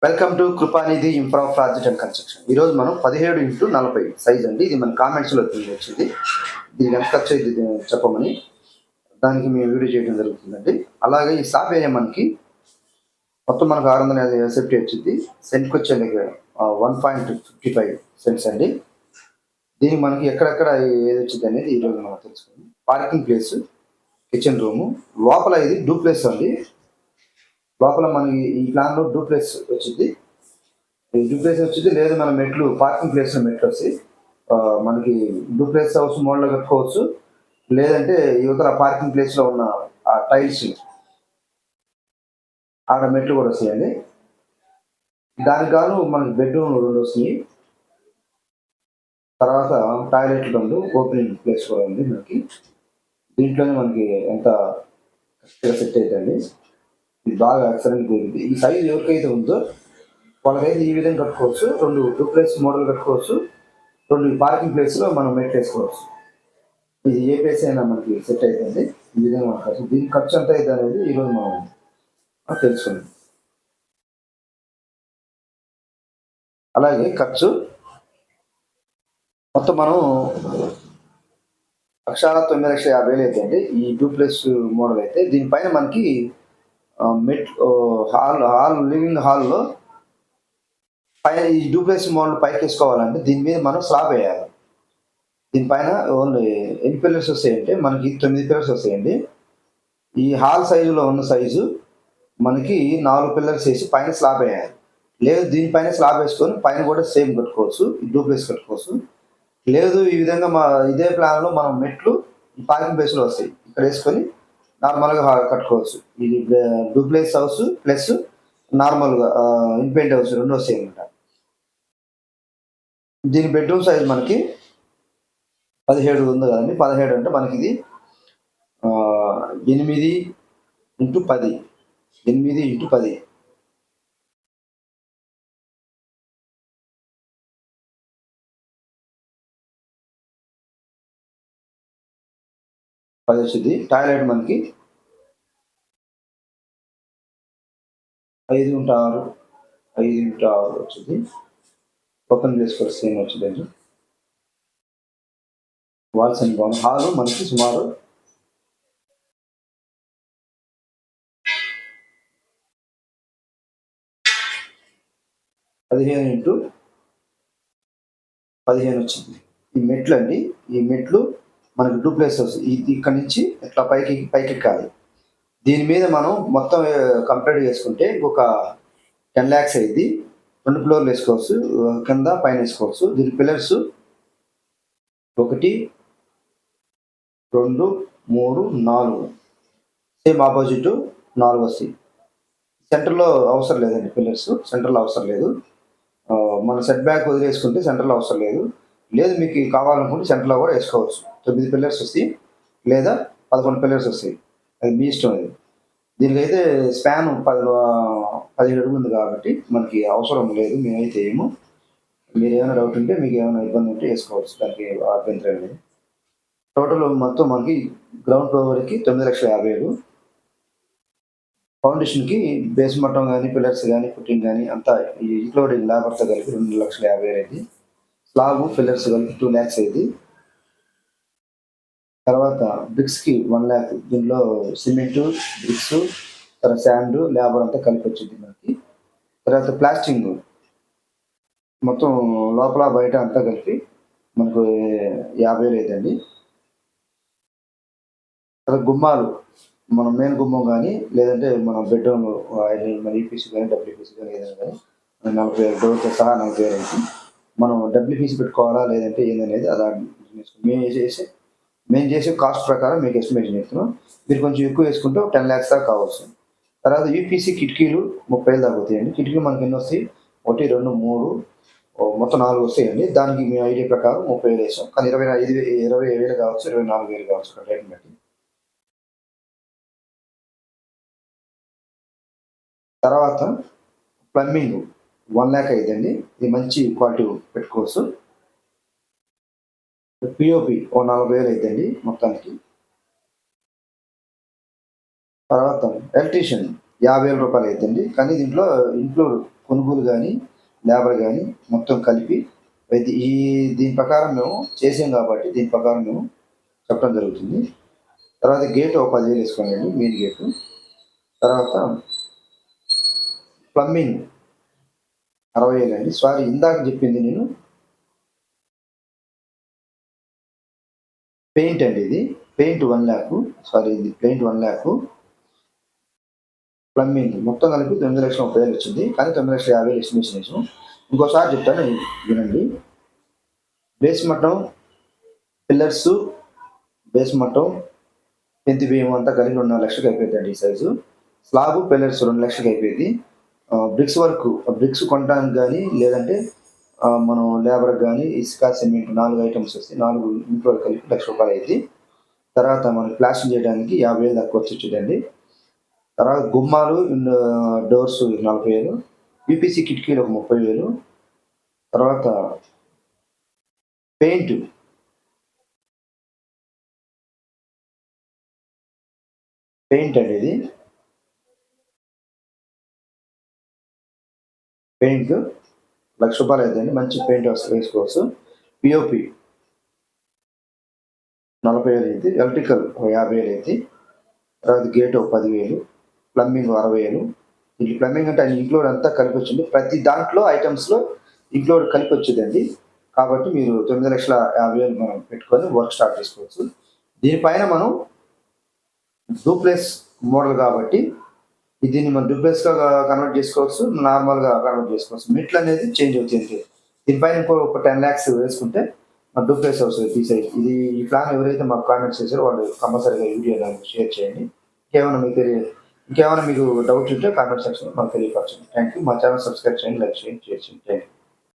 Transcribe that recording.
Welcome to Krupanidhi infra project and construction. ఈరోజు మనం 17x40 size అండి. ఇది మన కామెంట్స్లో వచ్చింది. దీనికి ఎంత ఖర్చు అయింది చెప్పమని దానికి మేము వీడియో చేయడం జరుగుతుందండి. అలాగే ఈ స్లాబ్ ఏరియా మనకి మొత్తం మనకు 650 సేఫ్టీ వచ్చింది. సెంట్కి వచ్చేది 1.55 సెంట్స్ అండి. దీనికి మనకి ఎక్కడెక్కడ ఏది వచ్చింది అనేది ఈరోజు మనం తెలుసుకుందాం. పార్కింగ్ ప్లేస్, కిచెన్ రూము, లోపల ఇది డూప్లెక్స్ అండి. లోపల మనకి ఈ ప్లాన్లో డూప్లెక్స్ వచ్చింది. ఈ డూప్లెక్స్ వచ్చింది లేదు మన మెట్లు పార్కింగ్ ప్లేస్లో మెట్లు వచ్చి మనకి డూప్లెక్స్ హౌస్ మోడల్లో కట్టుకోవచ్చు. లేదంటే యువతల పార్కింగ్ ప్లేస్లో ఉన్న ఆ టైల్స్ ఆడ మెట్లు కూడా వస్తాయండి. దానికి గాను మనకి బెడ్రూమ్ 2 వస్తాయి. తర్వాత టాయిలెట్ 2, ఓపెనింగ్ ప్లేస్ కూడా ఉంది మనకి. దీంట్లోనే మనకి ఎంత కరెక్ట్గా సెట్ అవుతుంది. ఇది బాగా ఎక్సలెంట్ పోయింది. ఈ సైజ్ ఎవరికైతే ఉందో వాళ్ళకైతే ఈ విధంగా కట్టుకోవచ్చు. 2 డూప్లెక్స్ మోడల్ కట్టుకోవచ్చు. 2 పార్కింగ్ ప్లేస్లో మనం మెట్ వేసుకోవచ్చు. ఇది ఏ ప్లేస్ అయినా మనకి సెట్ అవుతుంది. ఈ విధంగా మన ఖర్చు, దీని ఖర్చు ఎంత అవుతుంది అనేది ఈరోజు మనం తెలుసుకుందాం. అలాగే ఖర్చు మొత్తం మనం 1,09,50,000 అయితే అండి ఈ డూప్లెక్స్ మోడల్ అయితే. దీనిపైన మనకి మెట్ లివింగ్ హాల్లో పైన ఈ డూప్లెక్స్ మోడల్ పైకి వేసుకోవాలంటే దీని మీద మనం స్లాబ్ వేయాలి. దీనిపైన ఓన్లీ ఎన్ని పిల్లర్స్ వస్తాయంటే మనకి 9 పిల్లర్స్ వస్తాయండి. ఈ హాల్ సైజులో ఉన్న సైజు మనకి 4 పిల్లర్స్ వేసి పైన స్లాబ్ వేయాలి. లేదు దీనిపైన స్లాబ్ వేసుకొని పైన కూడా సేమ్ కట్టుకోవచ్చు, డూప్లెక్స్ కట్టుకోవచ్చు. లేదు ఈ విధంగా ఇదే ప్లాన్లో మనం మెట్లు ఈ పార్కింగ్ ప్లేస్లో వస్తాయి, ఇక్కడ వేసుకొని నార్మల్గా కట్టుకోవచ్చు. ఇది డూప్లెక్స్ హౌస్ ప్లస్ నార్మల్గా ఇన్పెయింట్ హౌస్ 2 వస్తాయి అనమాట. దీని బెడ్రూమ్ సైజ్ మనకి 17 ఉంది కదండి. 17 అంటే మనకి ఇది 8x10, 8x10 10 వచ్చింది. టాయిలెట్ మనకి 5x6 వచ్చింది. ఓపెన్ ప్లేస్ కూడా సేమ్ వచ్చిందండి. వాల్స్ అండ్ బాగుంది. హాల్ మనకి సుమారు 15x15 వచ్చింది. ఈ మెట్లు అండి, ఈ మెట్లు మనకి డూప్లెక్స్ వస్తుంది. ఇక్కడ నుంచి ఇట్లా పైకి ఎక్కాలి. దీని మీద మనం మొత్తం కంప్లీట్ చేసుకుంటే ఇంకొక 10 lakhs అయింది. 2 ఫ్లోర్లు వేసుకోవచ్చు, కింద పైన వేసుకోవచ్చు. దీని పిల్లర్స్ 1, 2, 3, 4 సేమ్ ఆపోజిట్ 4 వస్తాయి. సెంటర్లో అవసరం లేదండి, పిల్లర్స్ సెంటర్లో అవసరం లేదు. మన సెట్ బ్యాక్ వదిలేసుకుంటే సెంటర్లో అవసరం లేదు. లేదు మీకు కావాలనుకుంటే సెంటర్లో కూడా వేసుకోవచ్చు. 9 పిల్లర్స్ వస్తాయి లేదా 11 పిల్లర్స్ వస్తాయి, అది మీ ఇష్టం. అది దీనికైతే స్పాన్ 17 అడుగులు ఉంది కాబట్టి మనకి అవసరం లేదు. మేమైతే ఏమో మీరు ఏమైనా డౌట్ ఉంటే మీకు ఏమైనా ఇబ్బంది ఉంటే వేసుకోవచ్చు, దానికి అభ్యంతరం లేదు. టోటల్ మొత్తం మనకి గ్రౌండ్ ఫ్లోర్ వరకు 9,50,000. ఫౌండేషన్కి బేస్ మట్టం కానీ పిల్లర్స్ కానీ ఫుటింగ్ కానీ అంతా ఇంక్లూడింగ్ లేబర్తో కలిపి 2,50,000 అయింది. స్లాబ్ పిల్లర్స్ కలిపి 2 lakhs అయింది. తర్వాత బ్రిక్స్కి 1 lakh. దీనిలో సిమెంటు, బ్రిక్స్, తర్వాత శాండ్, లేబర్ అంతా కలిపి వచ్చింది మనకి. తర్వాత ప్లాస్టింగ్ మొత్తం లోపల బయట అంతా కలిపి మనకు 50,000 అయిందండి. తర్వాత గుమ్మాలు మనం మెయిన్ గుమ్మం కానీ లేదంటే మన బెడ్రూమ్ మన ఈపీసీ కానీ డబ్ల్యూపీసీ కానీ ఏదైనా కానీ 40,000 డోర్తో సహా 40,000 అయింది. మనం డబ్ల్యూపీసీ పెట్టుకోవాలా లేదంటే ఏందనేది అలా మేము చేసే కాస్ట్ ప్రకారం మీకు ఎస్టిమేషన్ చెప్తున్నాం. మీరు కొంచెం ఎక్కువ వేసుకుంటే 10 lakhs దాకా కావచ్చు. తర్వాత యూపీసీ కిటికీలు 30,000 దాకా అవుతాయండి. కిటికీలు మనకి ఎన్ని వస్తాయి? 1, 2, 3 మొత్తం 4 వస్తాయండి. దానికి మీ ఐడియా ప్రకారం 30,000 వేసాం. కానీ 27,000 కావచ్చు, 24,000 కావచ్చు రేట్ని బట్టి. తర్వాత ప్లంబింగ్ 1 lakh అయిందండి. ఇది మంచి క్వాలిటీ పెట్టుకోవచ్చు. పిఓపి 40,000 అవుతుంది మొత్తానికి. తర్వాత ఎలక్ట్రీషియన్ 50,000 రూపాయలు అవుతుంది. కానీ దీంట్లో ఇంక్లూడ్ కొనుగోలు కానీ లేబర్ కానీ మొత్తం కలిపి దీని ప్రకారం మేము చేసాం కాబట్టి దీని ప్రకారం మేము చెప్పడం జరుగుతుంది. తర్వాత గేట్ ఒక 10,000 వేసుకోండి, మెయిన్ గేటు. తర్వాత ప్లంబింగ్ 60,000 అండి. సారీ, ఇందాక చెప్పింది నేను పెయింట్ అండి. ఇది పెయింట్ 1,00,000. సారీ, ఇది పెయింట్ 1,00,000. ప్లంబింగ్ మొత్తం కలిపి 9,30,000 వచ్చింది, కానీ 9,50,000 ఎస్టిమేషన్ వేసాం. ఇంకోసారి చెప్తాను వినండి. బేస్ మట్టం, పిల్లర్స్, బేస్ మట్టం, పెంతి బియ్యం అంతా కలిపి 2,4 లక్షలకి అయిపోయిందండి ఈ సైజు. స్లాబ్, పిల్లర్స్ 2 లక్షలకి అయిపోయింది. బ్రిక్స్ వర్క్, బ్రిక్స్ కొనడానికి కానీ లేదంటే మనం లేబర్కి కానీ ఇసుక, సిమెంట్ 4 ఐటమ్స్ వస్తాయి. 4 ఇంట్లో కలిపి ₹1,00,000 అయింది. తర్వాత మనకి ప్లాస్టింగ్ చేయడానికి 50,000 దాకా ఖర్చు వచ్చిందండి. తర్వాత గుమ్మాలు, డోర్స్ 40,000, పీపీసీ కిటికీలు ఒక 30,000. తర్వాత పెయింట్ అండి. ఇది పెయింట్ ₹1,00,000 అవుతుందండి. మంచి పెయింట్ వేసుకోవచ్చు. పిఓపి 40,000 అయింది. ఎలక్ట్రికల్ 50,000 అయింది. తర్వాత గేట్ ఒక 10,000, ప్లంబింగ్ 60,000. ఇది ప్లంబింగ్ అంటే ఇంక్లూడ్ అంతా కలిపి వచ్చింది. ప్రతి దాంట్లో ఐటమ్స్లో ఇంక్లూడ్ కలిపి వచ్చిందండి. కాబట్టి మీరు 9,50,000 మనం పెట్టుకొని వర్క్ స్టార్ట్ చేసుకోవచ్చు. దీనిపైన మనం డూప్లెక్స్ మోడల్ కాబట్టి దీన్ని మనం డూప్లెక్స్గా కన్వర్ట్ చేసుకోవచ్చు, నార్మల్గా కన్వర్ట్ చేసుకోవచ్చు. మెట్లు అనేది చేంజ్ అవుతుంది. దీనిపైన ఒక 10 lakhs వేసుకుంటే డూప్లెక్స్ వస్తుంది తీసేది. ఈ ప్లాన్ ఎవరైతే మాకు కామెంట్స్ చేశారో వాళ్ళు కంపల్సరీగా వీడియో షేర్ చేయండి. ఇంకేమైనా మీకు డౌట్స్ ఉంటే కామెంట్ సెక్షన్లో మాకు తెలియపరచండి. Thank you. మా ఛానల్ సబ్స్క్రైబ్ చేయండి, లైక్ చేయండి, షేర్ చేయండి. Thank you.